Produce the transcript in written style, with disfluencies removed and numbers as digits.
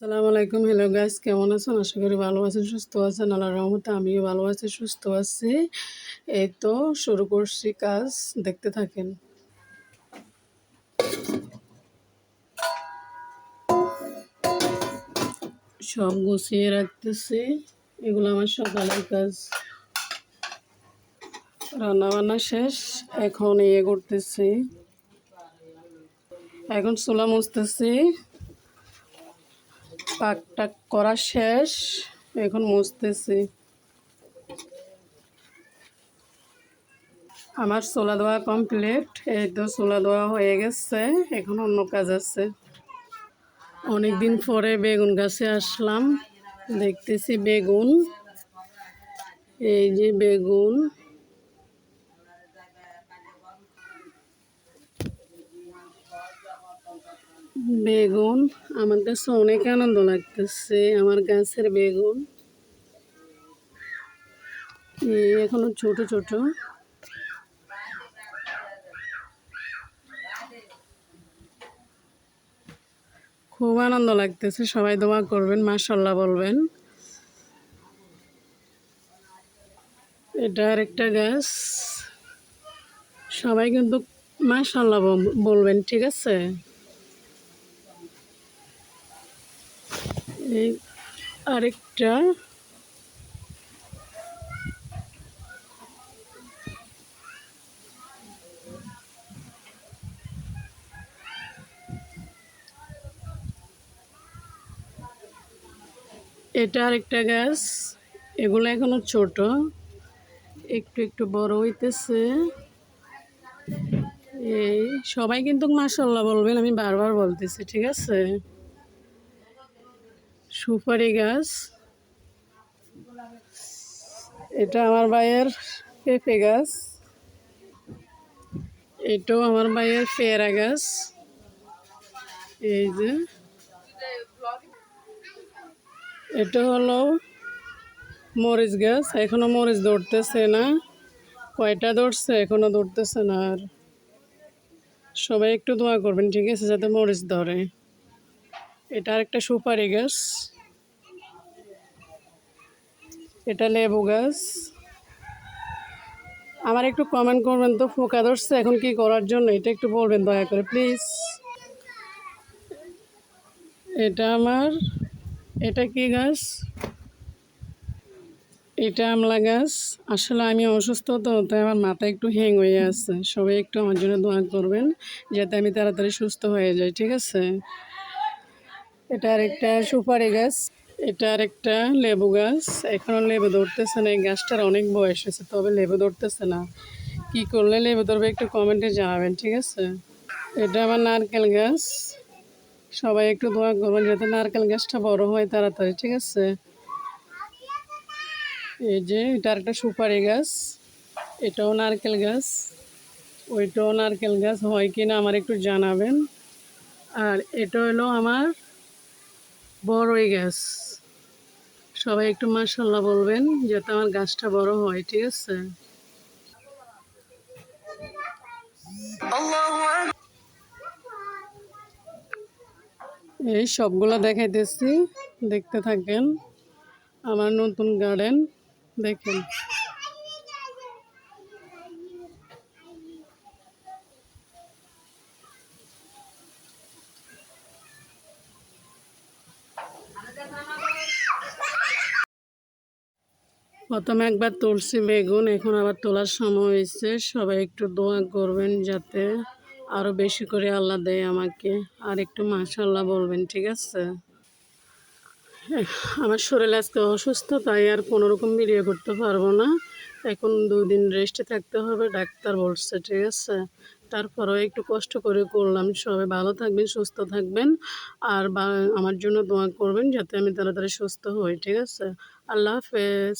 আসসালামু আলাইকুম। Hello guys, কেমন আছেন? আশা করি ভালো আছেন, সুস্থ আছেন। আল্লাহর রহমতে আমিও ভালো আছি, সুস্থ আছি। এই তো শুরু করছি কাজ, দেখতে থাকেন। সব গুছিয়ে রাখতেছি, এগুলো আমার সকালের কাজ। রান্না বান্না শেষ, এখন করতেছি, এখন চুলা মুছতেছি। পাক টাক করা শেষ, এখন মুছতেছি। আমার চুলা দেওয়া কমপ্লিট, এই তো চুলা দেওয়া হয়ে গেছে, এখন অন্য কাজ আছে। অনেকদিন পরে বেগুন গাছে আসলাম, দেখতেছি বেগুন। এই যে বেগুন, বেগুন আমার কাছে অনেক আনন্দ লাগতেছে, আমার গাছের বেগুন। এখনো ছোট ছোট। খুব আনন্দ লাগতেছে, সবাই দোয়া করবেন, মাশাআল্লাহ বলবেন। এটা আরেকটা গাছ, সবাই কিন্তু মাশাআল্লাহ বলবেন, ঠিক আছে? এই আরেকটা, এটা আরেকটা গাছ। এগুলো এখনো ছোট, একটু একটু বড় হইতেছে। এই সবাই কিন্তু মাশাআল্লাহ বলবেন, আমি বারবার বলতেছি, ঠিক আছে? সুপারি গাছ, এটা আমার ভাইয়ের পেঁপে গাছ। এটাও আমার ভাইয়ের পেয়ারা গাছ। এই যে এটা হলো মরিচ গাছ, এখনো মরিচ ধরতেছে না। কয়টা ধরছে, এখনো ধরতেছে না। আর সবাই একটু দোয়া করবেন, ঠিক আছে, যাতে মরিচ ধরে। এটা আরেকটা সুপারি গাছ। এটা লেবু গাছ। আমার একটু কমেন্ট করবেন তো, পোকা ধরছে এখন কি করার জন্য, এটা একটু বলবেন দয়া করে প্লিজ। এটা কি গাছ? এটা আমলা গাছ। আসলে আমি অসুস্থ, তো তাই আমার মাথা একটু হ্যাং হয়ে আছে। সবাই একটু আমার জন্য দোয়া করবেন, যাতে আমি তাড়াতাড়ি সুস্থ হয়ে যাই, ঠিক আছে? এটা আরেকটা সুপারি গাছ। এটা আরেকটা লেবু গাছ। এখনও লেবু ধরতেছে না, এই গাছটার অনেক বয়স হয়েছে, তবে লেবু ধরতেছে না। কি করলে লেবু ধরবে একটু কমেন্টে জানাবেন, ঠিক আছে? এটা আমার নারকেল গাছ। সবাই একটু দোয়া করবেন যাতে নারকেল গাছটা বড় হয় তাড়াতাড়ি, ঠিক আছে? এই যে এটা একটা সুপারি গাছ, এটাও নারকেল গাছ, ওইটাও নারকেল গাছ। হয় কি না আমার একটু জানাবেন। আর এটা হলো আমার বড়ই গাছ। সবাই একটু মাশাআল্লাহ বলবেন, যাতে আমার গাছটা বড় হয়, ঠিক আছে? এই সবগুলো দেখাইতেছি, দেখতে থাকেন। আমার নতুন গার্ডেন দেখেন। প্রথমে একবার তুলছি বেগুন, এখন আবার তোলার সময় হয়েছে। সবাই একটু দোয়া করবেন যাতে আরও বেশি করে আল্লাহ দেয় আমাকে। আর একটু মাশাআল্লাহ বলবেন, ঠিক আছে? আমার শরীর আজকে অসুস্থ, তাই আর কোনোরকম ভিডিও করতে পারবো না। এখন 2 দিন রেস্টে থাকতে হবে, ডাক্তার বলছে, ঠিক আছে? তারপরেও একটু কষ্ট করে করলাম। সবাই ভালো থাকবেন, সুস্থ থাকবেন। আর আমার জন্য দোয়া করবেন যাতে আমি তাড়াতাড়ি সুস্থ হই, ঠিক আছে? আল্লাহ হাফেজ।